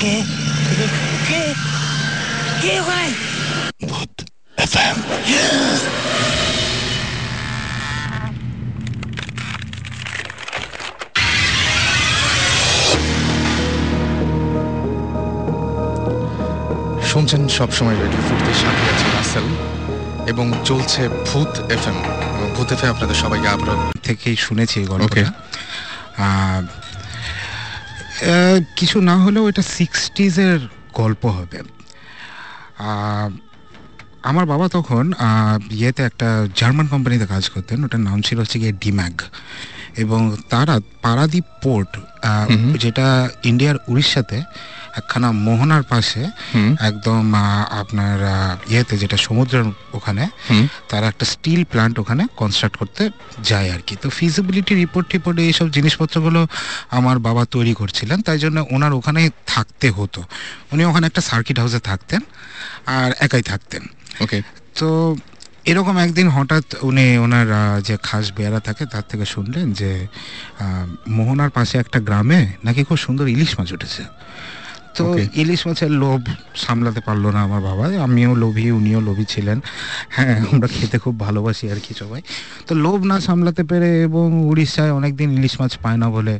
কে কে কে ওখানে? ভূত এফএম। শুনছেন সবসময় রেডিও ফুটের সাথে আছে রাসেল এবং চলছে ভূত এফএম। এবং ভূত এফএম আপনাদের সবাইকে আবার থেকেই শুনেছি এই গল্পটা। কিছু না হলেও এটা 60s গল্প হবে। আমার বাবা তখন ইয়েতে একটা জার্মান কোম্পানিতে কাজ করতেন, ওটার নাম ছিল হচ্ছে গিয়ে ডিম্যাগ, এবং তারা পারাদ্বীপ পোর্ট, যেটা ইন্ডিয়ার উড়িষ্যাতে একখানা মোহনার পাশে একদম আপনার ইয়েতে যেটা সমুদ্রের ওখানে, তারা একটা স্টিল প্ল্যান্ট ওখানে কনস্ট্রাক্ট করতে যায় আর কি। তো ফিজিবিলিটি রিপোর্ট টিপোর্টে এইসব জিনিসপত্রগুলো আমার বাবা তৈরি করছিলেন, তাই জন্য ওনার ওখানেই থাকতে হতো। উনি ওখানে একটা সার্কিট হাউসে থাকতেন আর একাই থাকতেন। ওকে, তো এরকম একদিন হঠাৎ উনি ওনার যে খাস বেয়ারা থাকে তার থেকে শুনলেন যে মোহনার পাশে একটা গ্রামে নাকি খুব সুন্দর ইলিশ মাছ উঠেছে। তো ইলিশ মাছের লোভ সামলাতে পারলো না আমার বাবা, আমিও লোভী, উনিও লোভী ছিলেন। হ্যাঁ, আমরা খেতে খুব ভালোবাসি আর কি সবাই। তো লোভ না সামলাতে পেরে এবং উড়িষ্যায় অনেকদিন ইলিশ মাছ পায় না বলে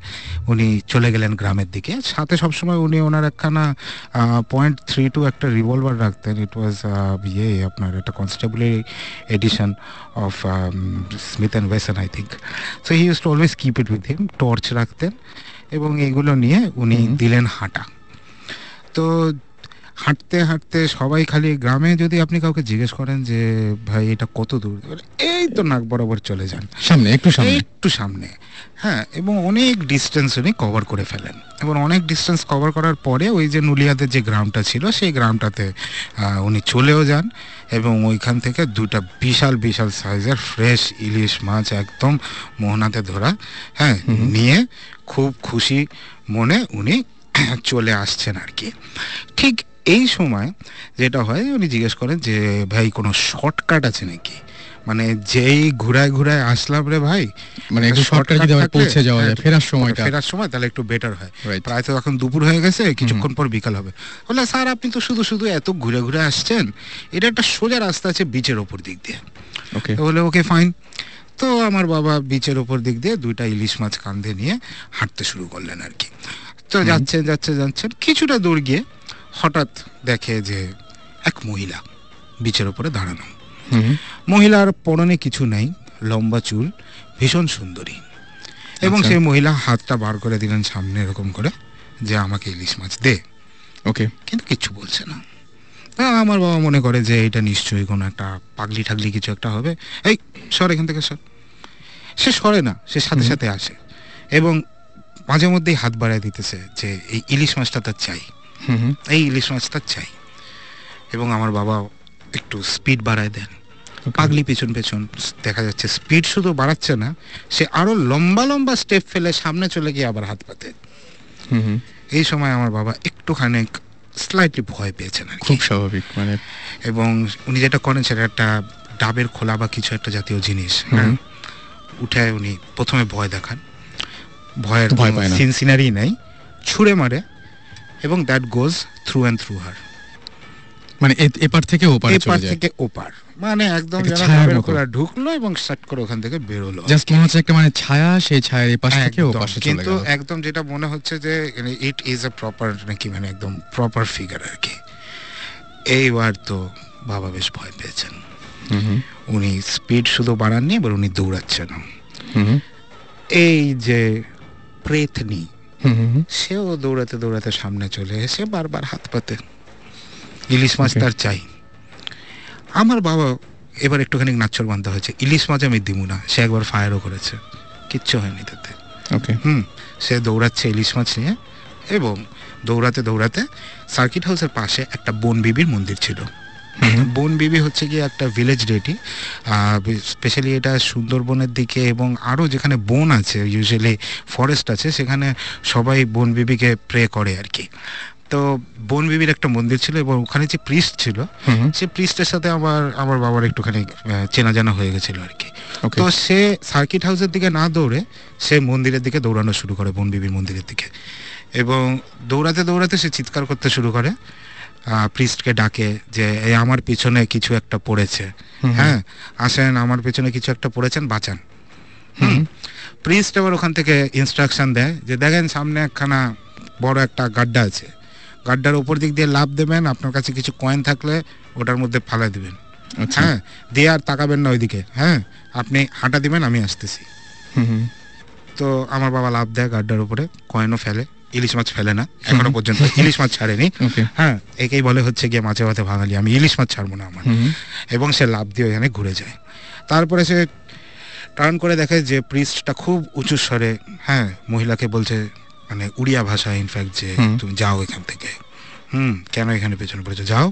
উনি চলে গেলেন গ্রামের দিকে। সাথে সবসময় উনি ওনার একখানা .32 একটা রিভলভার রাখতেন। ইট ওয়াজ আপনার একটা কনস্টেবলের edition of Smith and Wesson I think. So he use to always keep it with him. Torch রাখতেন এবং এগুলো নিয়ে উনি দিলেন হাঁটা। তো হাঁটতে হাঁটতে সবাই খালি গ্রামে যদি আপনি কাউকে জিজ্ঞেস করেন যে ভাই এটা কত দূর, এই তো নাক বরাবর চলে যান, সামনে একটু সামনে। হ্যাঁ, এবং অনেক ডিস্টেন্স উনি কভার করে ফেলেন। এবং অনেক ডিস্টেন্স কভার করার পরে ওই যে নুলিয়াদের যে গ্রামটা ছিল সেই গ্রামটাতে উনি চলেও যান এবং ওইখান থেকে দুটা বিশাল বিশাল সাইজের ফ্রেশ ইলিশ মাছ একদম মোহনাতে ধরা, হ্যাঁ, নিয়ে খুব খুশি মনে উনি চলে আসছেন আর কি। ঠিক এই সময় যেটা হয়, উনি জিজ্ঞেস করেন যে ভাই কোনো শর্টকাট আছে নাকি, মানে যেই ঘুরায় ঘুরায় আসলাম রে ভাই, মানে একটু শর্টকাট যদি পৌঁছে যাওয়া যায় ফেরার সময় তাহলে একটু বেটার হয়। প্রায় তো এখন দুপুর হয়ে গেছে, কিছুক্ষণ পর বিকাল হবে। বলে স্যার আপনি তো শুধু শুধু এত ঘুরে ঘুরে আসছেন, এটা একটা সোজা রাস্তা আছে বিচের ওপর দিক দিয়ে। ওকে, বলে ওকে ফাইন। তো আমার বাবা বিচের ওপর দিক দিয়ে দুইটা ইলিশ মাছ কাঁধে নিয়ে হাঁটতে শুরু করলেন আর কি। তো যাচ্ছেন কিছুটা দূর গিয়ে হঠাৎ দেখে যে এক মহিলা বিচের ওপরে দাঁড়ানো। মহিলার পরনে কিছু নাই, লম্বা চুল, ভীষণ সুন্দরী। এবং সেই মহিলা হাতটা বার করে দিলেন সামনে এরকম করে যে আমাকে ইলিশ মাছ দে। ওকে, কিন্তু কিচ্ছু বলছে না। আমার বাবা মনে করে যে এটা নিশ্চয়ই কোনো একটা পাগলি ঠাগলি কিছু একটা হবে, এই সর এখান থেকে সর। সে সরে না, সে সাথে সাথে আসে এবং মাঝে মধ্যেই হাত বাড়ায় দিতেছে যে এই ইলিশ মাছটা তার চাই, এই ইলিশ মাছটা চাই। এবং আমার বাবা একটু স্পিড বাড়ায় দেন। পাগলি পেছন পেছন দেখা যাচ্ছে স্পিড শুধু বাড়াচ্ছে না, সে আরো লম্বা লম্বা স্টেপ ফেলে সামনে চলে গিয়ে আবার হাত পাতে। এই সময় আমার বাবা একটুখানি স্লাইটলি ভয় পেয়েছেন, খুব স্বাভাবিক মানে। এবং উনি যেটা করেন সেটা একটা ডাবের খোলা বা কিছু একটা জাতীয় জিনিস উঠে উনি প্রথমে ভয় দেখান। ভয়ের সিনারি নাই, ছুঁড়ে মারে এবং that goes through and through her, মানে এপার থেকে ওপার, মানে একদম ঢুকলো এবং শাট করে ওখান থেকে বেরোলো। জাস্ট মনে হচ্ছে একটা মানে ছায়া, সেই ছায়ার এপাশ থেকে ওপাশে চলে গেল। কিন্তু একদম যেটা মনে হচ্ছে যে ইট ইজ আ প্রপার নাকি, মানে একদম প্রপার ফিগার আর কি। এইবার তো বাবা বেশ ভয় পেয়েছেন। উনি স্পিড শুধু বাড়াননি, এবার উনি দৌড়াচ্ছেন। এই যে প্রেতনি, সেও দৌড়াতে দৌড়াতে সামনে চলে এসে বারবার হাত পাতে, ইলিশ মাছ তার চাই। আমার বাবা এবার একটুখানি নাচ্ছর বান্ধা হয়েছে, ইলিশ মাছ আমি দিব না। সে একবার ফায়ারও করেছে, কিচ্ছু হয়নি তাতে। ওকে, সে দৌড়াচ্ছে ইলিশ মাছ নিয়ে এবং দৌড়াতে দৌড়াতে সার্কিট হাউসের পাশে একটা বন বিবির মন্দির ছিল। বন বিবি হচ্ছে কি একটা ভিলেজ ডেটি, স্পেশালি এটা সুন্দরবনের দিকে এবং আরও যেখানে বন আছে, ইউজুয়ালি ফরেস্ট আছে, সেখানে সবাই বন বিবিকে প্রে করে আর কি। তো বন বিবির একটা মন্দির ছিল এবং ওখানে যে প্রিস্ট ছিল, সে প্রিস্টের সাথে আমার বাবার একটুখানি চেনা জানা হয়ে গেছিল আর কি। তো সে সার্কিট হাউসের দিকে না দৌড়ে সে মন্দিরের দিকে দৌড়ানো শুরু করে, বন বিবির মন্দিরের দিকে। এবং দৌড়াতে দৌড়াতে সে চিৎকার করতে শুরু করে, প্রিস্টকে ডাকে যে এই আমার পিছনে কিছু একটা পড়েছে, হ্যাঁ আসেন আমার পিছনে কিছু একটা পড়েছেন, বাঁচান। প্রিস্ট আবার ওখান থেকে ইনস্ট্রাকশন দেয় যে দেখেন সামনে একখানা বড় একটা গাড্ডা আছে, গাড্ডার উপর দিক দিয়ে লাফ দেবেন, আপনার কাছে কিছু কয়েন থাকলে ওটার মধ্যে ফালা দিবেন, হ্যাঁ দিয়ে আর তাকাবেন না ওইদিকে, হ্যাঁ আপনি হাঁটা দিবেন, আমি আসতেছি। তো আমার বাবা লাফ দেয় গাড্ডার উপরে, কয়েনও ফেলে, ইলিশ মাছ ফেলে না এখনো পর্যন্ত, ইলিশ মাছ ছাড়েনি, হ্যাঁ একেই বলে হচ্ছে গিয়ে মাছে ভাতে ভাঙালি, আমি ইলিশ মাছ ছাড়বো না আমার। এবং সে লাফ দিয়ে ওখানে ঘুরে যায়। তারপরে সে টার্ন করে দেখে যে প্রিস্টটা খুব উঁচু স্বরে, হ্যাঁ মহিলাকে বলছে, মানে উড়িয়া ভাষা ইনফ্যাক্ট, যে তুমি যাও এখান থেকে, কেন এখানে পেছনে পড়েছো, যাও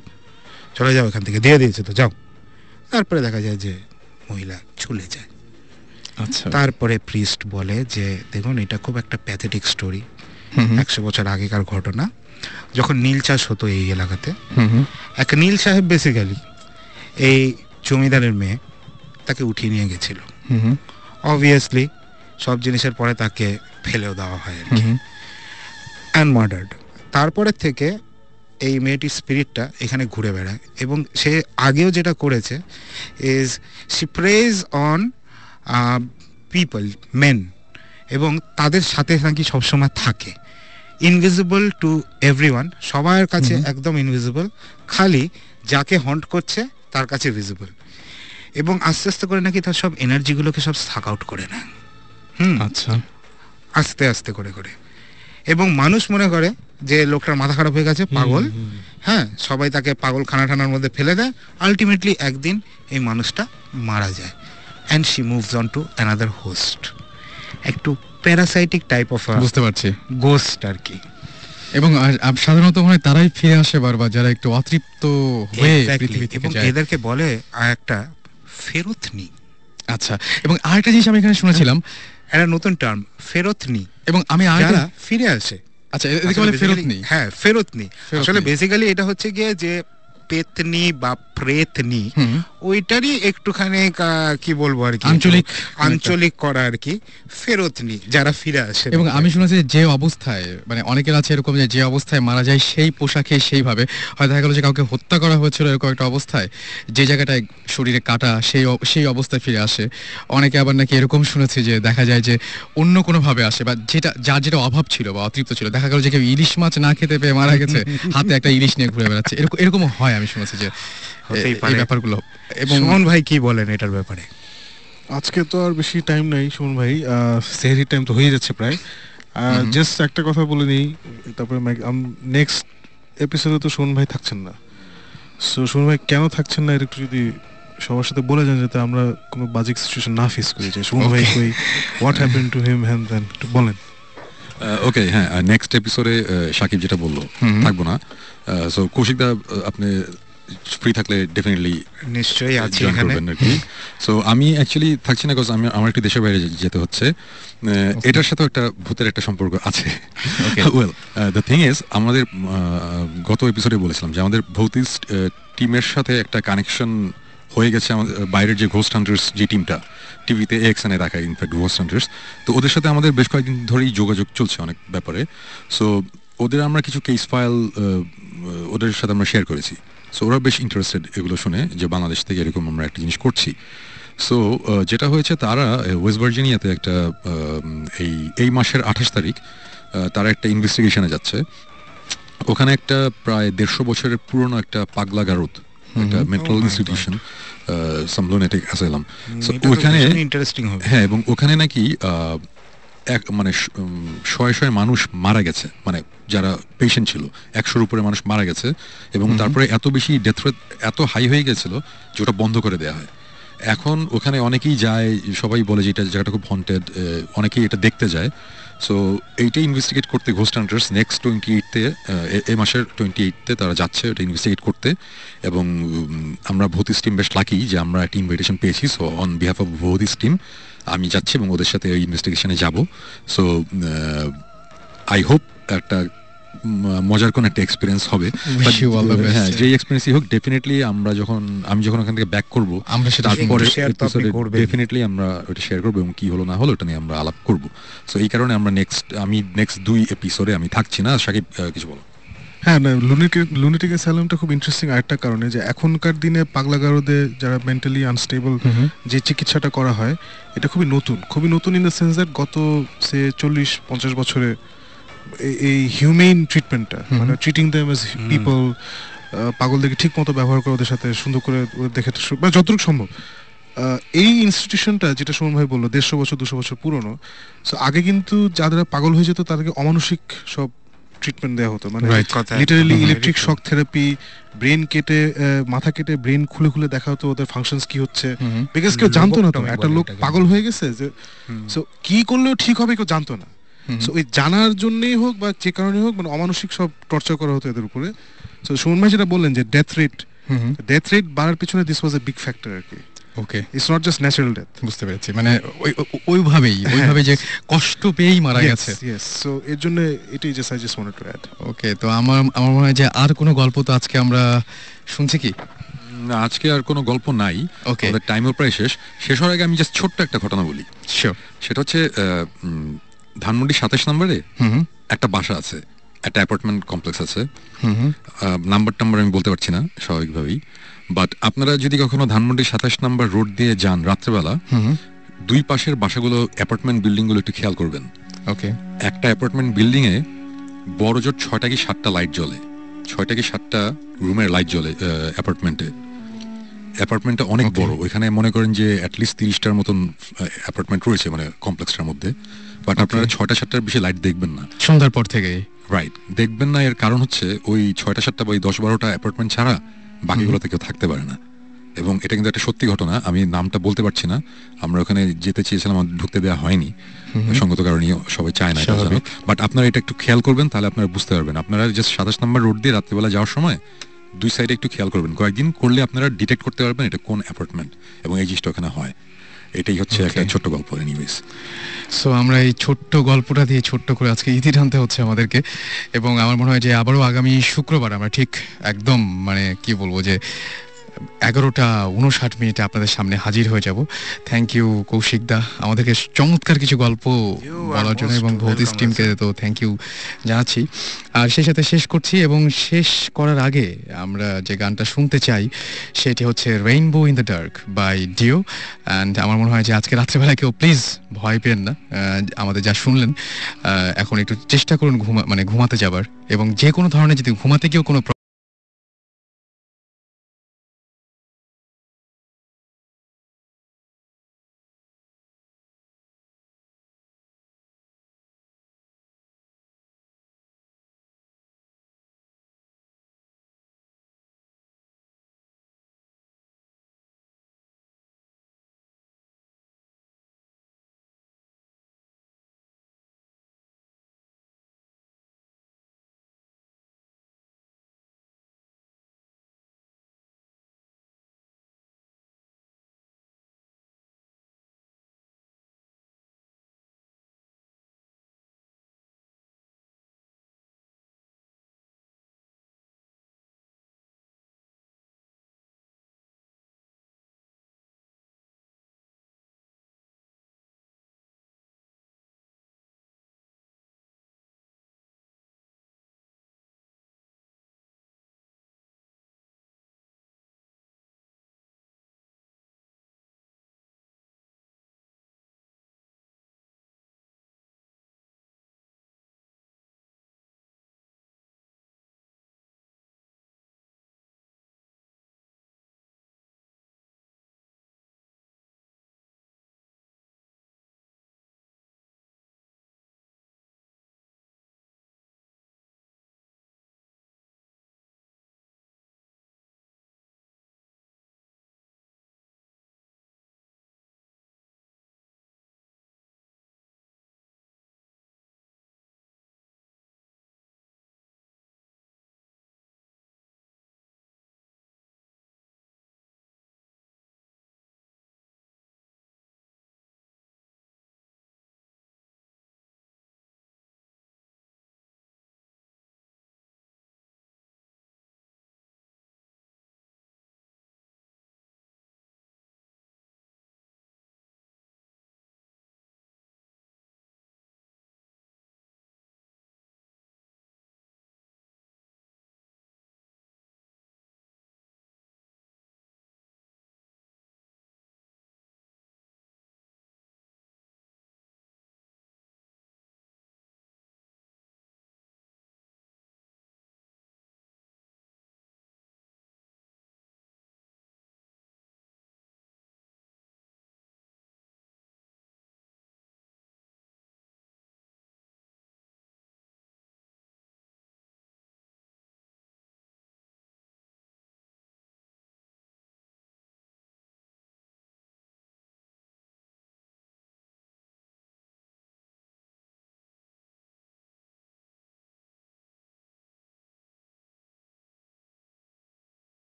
চলে যাও এখান থেকে, দিয়ে দিয়েছে তো যাও। তারপরে দেখা যায় যে মহিলা চলে যায়। আচ্ছা, তারপরে প্রিস্ট বলে যে দেখুন এটা খুব একটা প্যাথেটিক স্টোরি, 100 বছর আগেকার ঘটনা, যখন নীল চাষ হতো এই এলাকাতে, এক নীল সাহেব বেসিক্যালি এই জমিদারের মেয়ে তাকে উঠিয়ে নিয়ে গেছিল, অবভিয়াসলি সব জিনিসের পরে তাকে ফেলেও দেওয়া হয় আর কি, অ্যান্ড মার্ডার্ড। তারপরের থেকে এই মেয়েটির স্পিরিটটা এখানে ঘুরে বেড়ায়, এবং সে আগেও যেটা করেছে is she preys on people, men, এবং তাদের সাথে নাকি সবসময় থাকে, ইনভিজিবল টু এভরিওয়ান, সবার কাছে একদম ইনভিজিবল, খালি যাকে হন্ট করছে তার কাছে ভিজিবল, এবং আস্তে আস্তে করে নাকি তার সব এনার্জিগুলোকে সব সাক আউট করে নেয়, আচ্ছা আস্তে আস্তে করে করে, এবং মানুষ মনে করে যে লোকটার মাথা খারাপ হয়ে গেছে, পাগল, হ্যাঁ সবাই তাকে পাগল খানার মধ্যে ফেলে দেয়, আলটিমেটলি একদিন এই মানুষটা মারা যায়, and she moves on to another host, একটু প্যারাসাইটিক টাইপ অফ, বুঝতে পারছি, গোস্ট আর কি। এবং সাধারণত মনে হয় তারাই ফিরে আসে বারবার, যারা একটু অতৃপ্ত হয়ে পৃথিবী থেকে যায়, এদেরকে বলে একটা ফেরতনি। আচ্ছা, এবং আরেকটা জিনিস আমি এখানে শুনেছিলাম, একটা নতুন টার্ম ফেরতনি, এবং আমি যারা ফিরে আসে। আচ্ছা, এদেরকে বলে ফেরতনি। হ্যাঁ ফেরতনি, আসলে বেসিক্যালি এটা হচ্ছে গিয়ে যে পেতনি বা প্রেতনি, ওইটারই একটুখানি কি বলবো আর কি, আঞ্চলিক করা আর কি, ফেরতনি যারা ফিরে আসে। এবং আমি শুনেছি যে অবস্থায়, মানে অনেকের আছে এরকম যে অবস্থায় মারা যায় সেই পোশাকে সেইভাবে, হয়তো দেখা গেল যে কাউকে হত্যা করা হয়েছিল এরকম একটা অবস্থায়, যে জায়গাটায় শরীরে কাটা সেই অবস্থায় ফিরে আসে। অনেকে আবার নাকি এরকম শুনেছি যে দেখা যায় যে অন্য কোনোভাবে আসে, বা যার যেটা অভাব ছিল বা অতৃপ্ত ছিল, দেখা গেল যে কেউ ইলিশ মাছ না খেতে পেয়ে মারা গেছে, হাতে একটা ইলিশ নিয়ে ঘুরে বেড়াচ্ছে, এরকম হয় আমি শুনেছি যে এই ব্যাপারগুলো। এবং সুমন ভাই কি বলেন এটার ব্যাপারে? আজকে তো আর বেশি টাইম নাই সুমন ভাই, সেহরির টাইম তো হয়ে যাচ্ছে প্রায়, জাস্ট একটা কথা বলে নিই, তারপরে নেক্সট এপিসোডে তো সুমন ভাই থাকছেন না, সো সুমন ভাই কেন থাকছেন না এটা একটু যদি সবার সাথে বলে যান, যাতে আমরা কোনো বাজিক সিচুয়েশন না ফেস করি, যে সুমন ভাই কই, what happened to him, hand then একটু বলেন। ওকে, হ্যাঁ নেক্সট এপিসোডে সাকিব যেটা বললো থাকবো না, সো কৌশিকদা আপনি ফ্রি থাকলে ডেফিনেটলি নিশ্চয়ই আছি এখানে। সো আমি অ্যাকচুয়ালি থাকছি না, বিকজ আমার একটু দেশের বাইরে যেতে হচ্ছে, এটার সাথেও একটা ভূতের একটা সম্পর্ক আছে। ওয়েল দ্য থিং ইজ, আমাদের গত এপিসোডে বলেছিলাম যে আমাদের ভৌতিস্ট টিমের সাথে একটা কানেকশন হয়ে গেছে, আমাদের বাইরের যে ঘোস্ট হান্টার্স যে টিমটা টিভিতে এক্সএনে দেখায়, ইনফ্যাক্ট ঘোস্ট হান্টার্স, তো ওদের সাথে আমাদের বেশ কয়েকদিন ধরেই যোগাযোগ চলছে অনেক ব্যাপারে। সো ওদের আমরা কিছু কেস ফাইল ওদের সাথে আমরা শেয়ার করেছি, সো ওরা বেশ ইন্টারেস্টেড এগুলো শুনে যে বাংলাদেশ থেকে এরকম আমরা একটা জিনিস করছি। সো যেটা হয়েছে, তারা ওয়েস্ট ভার্জিনিয়াতে একটা এই মাসের 28 তারিখ তারা একটা ইনভেস্টিগেশনে যাচ্ছে। ওখানে একটা প্রায় 150 বছরের পুরনো একটা পাগলা গারদ, একটা মেন্টাল ইনস্টিটিউশন, সাম লুনেটিক অ্যাসাইলাম, সো ওখানে ইন্টারেস্টিং হবে। হ্যাঁ, এবং ওখানে নাকি মানে শয়ে মানুষ মারা গেছে, মানে যারা পেশেন্ট ছিল 100-র উপরে মানুষ মারা গেছে, এবং তারপরে এত বেশি ডেথ রেট এত হাই হয়ে গেছিল যে ওটা বন্ধ করে দেওয়া হয়। এখন ওখানে অনেকেই যায়, সবাই বলে যে এটা জায়গাটা খুব হন্টেড, অনেকেই এটা দেখতে যায়। সো এইটা ইনভেস্টিগেট করতে ঘোস্ট হান্টার্স নেক্সট 28-তে, এই মাসের 28-তে তারা যাচ্ছে ওটা ইনভেস্টিগেট করতে। এবং আমরা ভৌতিস টিম বেশ লাকি যে আমরা একটা ইনভিটেশন পেয়েছি, সো অন বিহাফ অফ ভৌতিস টিম আমি যাচ্ছি এবং ওদের সাথে ওই ইনভেস্টিগেশনে যাব। সো আই হোপ একটা মজার কোন একটা এক্সপিরিয়েন্স হবে। Wish you all the best. হ্যাঁ, যেই এক্সপিরিয়েন্সই হোক ডেফিনেটলি আমি যখন ওখান থেকে ব্যাক করব আমরা সেটা তারপরে share তো আপনি করবেন। ডেফিনেটলি আমরা ওটা শেয়ার করবো এবং কি হলো না হলো ওটা নিয়ে আমরা আলাপ করব। সো এই কারণে আমরা আমি নেক্সট 2 এপিসোডে আমি থাকছি না। শাকিব কিছু বলো? হ্যাঁ, না, লুনেটিক অ্যাসাইলামটা খুব ইন্টারেস্টিং আরেকটা কারণে যে এখনকার দিনে পাগলাগারদে যারা মেন্টালি আনস্টেবল যে চিকিৎসাটা করা হয় এটা খুবই নতুন ইন দ্য সেন্স দ্যাট গত সে 40-50 বছরে এই হিউম্যান ট্রিটমেন্টটা মানে ট্রিটিং দেম অ্যাজ পিপল, পাগলদেরকে ঠিক মতো ব্যবহার করে ওদের সাথে সুন্দর করে ওদের দেখে মানে যতটুকু সম্ভব এই ইনস্টিটিউশনটা যেটা সুমন ভাই বললো 150 বছর 200 বছর পুরনো। সো আগে কিন্তু যারা পাগল হয়ে যেত তাদেরকে অমানসিক সব ট্রিটমেন্ট দেওয়া হতো, মানে literally electric shock therapy, brain কেটে মাথা কেটে ব্রেন খুলে খুলে দেখা হতো ওদের ফাংশনস কি হচ্ছে, বিকজ কেউ জানতো না তো একটা লোক পাগল হয়ে গেছে যে সো কি করলেও ঠিক হবে কেউ জানতো না। সো ওই জানার জন্যই হোক বা যে কারণে হোক মানে অমানসিক সব টর্চার করা হতো এদের উপরে। সো সুমন ভাই যেটা বললেন যে ডেথ রেট বাড়ার পিছনে this was a big factor আর কি। Okay, it's not just natural death. বুঝতে পেরেছি, মানে ওইভাবে যে কষ্ট পেয়েই মারা গেছে। ইয়েস, সো এর জন্য এটাই just I just wanted to add. Okay, তো আমার মনে হয় যে আর কোনো গল্প তো আজকে আমরা শুনছি কি? না, আজকে আর কোনো গল্প নাই। ওকে, আমাদের টাইমও প্রায় শেষ হওয়ার আগে আমি জাস্ট ছোট্ট একটা ঘটনা বলি। শিওর। সেটা হচ্ছে ধানমন্ডি 27 নম্বরে একটা বাসা আছে, একটা অ্যাপার্টমেন্ট কমপ্লেক্স আছে। নাম্বার আমি বলতে পারছি না স্বাভাবিকভাবেই, বাট আপনারা যদি কখনো ধানমন্ডি 27 নম্বর রোড দিয়ে যান রাত্রেবেলা, দুই পাশের বাসাগুলো অ্যাপার্টমেন্ট বিল্ডিং গুলো একটু খেয়াল করবেন। ওকে, একটা অ্যাপার্টমেন্ট বিল্ডিং এ বড় জোর 6টা কি 7টা লাইট জ্বলে, 6টা কি 7টা রুমের লাইট জ্বলে অ্যাপার্টমেন্টটা অনেক বড়। ওইখানে মনে করেন যে অ্যাটলিস্ট 30টার মতন অ্যাপার্টমেন্ট রয়েছে মানে কমপ্লেক্সটার মধ্যে, বাট আপনারা 6টা-7টার বেশি লাইট দেখবেন না সন্ধ্যার পর থেকে। রাইট, দেখবেন না। এর কারণ হচ্ছে ওই 6টা-7টা বা 10-12টা অ্যাপার্টমেন্ট ছাড়া বাকিগুলোতে কেউ থাকতে পারে না। এবং এটা কিন্তু একটা সত্যি ঘটনা, আমি নামটা বলতে পারছি না। আমরা ওখানে যেতে চেয়েছিলাম, ঢুকতে দেওয়া হয়নি সঙ্গত কারণে, সবাই চায় না এটা জানো। বাট আপনারা এটা একটু খেয়াল করবেন, তাহলে আপনারা বুঝতে পারবেন। আপনারা জাস্ট 27 নম্বর রোড দিয়ে রাত্রিবেলা যাওয়ার সময় দুই সাইডে একটু খেয়াল করবেন, কয়েকদিন করলে আপনারা ডিটেক্ট করতে পারবেন এটা কোন অ্যাপার্টমেন্ট এবং এই জিনিসটা ওখানে হয়। এটাই হচ্ছে একটা ছোট্ট গল্প। এনিওয়েজ, সো আমরা এই ছোট্ট গল্পটা দিয়ে ছোট্ট করে আজকে ইতি টানতে হচ্ছে আমাদেরকে। এবং আমার মনে হয় যে আবারও আগামী শুক্রবার আমরা ঠিক একদম মানে কি বলবো যে 11:59 আপনাদের সামনে হাজির হয়ে যাব। থ্যাংক ইউ কৌশিক দা আমাদেরকে চমৎকার কিছু গল্প বলার জন্য, এবং ভৌতিস টিমকে তো থ্যাংক ইউ জানাচ্ছি। আর সেই সাথে শেষ করছি, এবং শেষ করার আগে আমরা যে গানটা শুনতে চাই সেটি হচ্ছে rainbow in the dark by Dio. And আমার মনে হয় যে আজকে রাত্রেবেলা কেউ প্লিজ ভয় পেন না, আমাদের যা শুনলেন এখন একটু চেষ্টা করুন ঘুমাতে যাবার, এবং যে কোনো ধরনের যদি ঘুমাতে গিয়েও কোনো